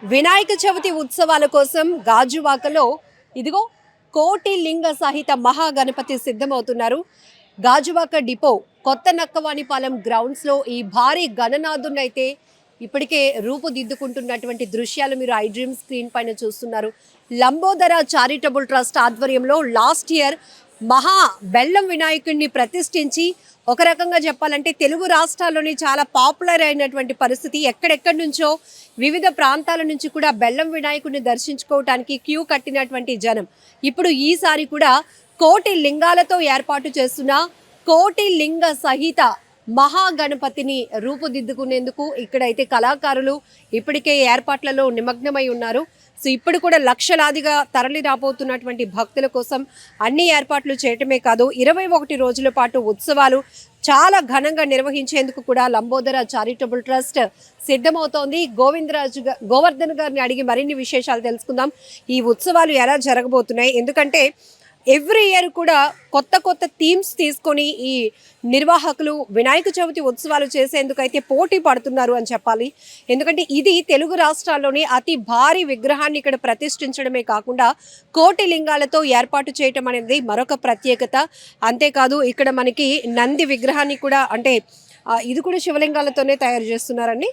వినాయక చవితి ఉత్సవాల కోసం గాజువాకలో ఇదిగో కోటి లింగ సహిత మహాగణపతి సిద్ధమవుతున్నారు. గాజువాక డిపో కొత్త నక్కవాణిపాలెం గ్రౌండ్స్ లో ఈ భారీ గణనాథునైతే ఇప్పటికే రూపుదిద్దుకుంటున్నటువంటి దృశ్యాలు మీరు ఐ డ్రీమ్ స్క్రీన్ పైన చూస్తున్నారు. లంబోదర చారిటబుల్ ట్రస్ట్ ఆధ్వర్యంలో లాస్ట్ ఇయర్ మహా బెల్లం వినాయకుడిని ప్రతిష్ఠించి ఒక రకంగా చెప్పాలంటే తెలుగు రాష్ట్రాల్లోని చాలా పాపులర్ అయినటువంటి పరిస్థితి. ఎక్కడెక్కడి నుంచో వివిధ ప్రాంతాల నుంచి కూడా బెల్లం వినాయకుడిని దర్శించుకోవటానికి క్యూ కట్టినటువంటి జనం ఇప్పుడు ఈసారి కూడా కోటి లింగాలతో ఏర్పాటు చేస్తున్న కోటి లింగ సహిత మహాగణపతిని రూపుదిద్దుకునేందుకు ఇక్కడైతే కళాకారులు ఇప్పటికే ఏర్పాట్లలో నిమగ్నమై ఉన్నారు. సో ఇప్పుడు కూడా లక్షలాదిగా తరలి రాబోతున్నటువంటి భక్తుల కోసం అన్ని ఏర్పాట్లు చేయటమే కాదు 21 రోజుల పాటు ఉత్సవాలు చాలా ఘనంగా నిర్వహించేందుకు కూడా లంబోదర చారిటబుల్ ట్రస్ట్ సిద్ధమవుతోంది. గోవర్ధన్ గారిని అడిగి మరిన్ని విశేషాలు తెలుసుకుందాం. ఈ ఉత్సవాలు ఎలా జరగబోతున్నాయి, ఎందుకంటే ఎవ్రీ ఇయర్ కూడా కొత్త కొత్త థీమ్స్ తీసుకొని ఈ నిర్వాహకులు వినాయక చవితి ఉత్సవాలు చేసేందుకు అయితే పోటీ పడుతున్నారు అని చెప్పాలి. ఎందుకంటే ఇది తెలుగు రాష్ట్రాల్లోని అతి భారీ విగ్రహాన్ని ఇక్కడ ప్రతిష్ఠించడమే కాకుండా కోటి లింగాలతో ఏర్పాటు చేయటం అనేది మరొక ప్రత్యేకత. అంతేకాదు ఇక్కడ మనకి నంది విగ్రహాన్ని కూడా అంటే ఇది కూడా శివలింగాలతోనే తయారు చేస్తున్నారండి.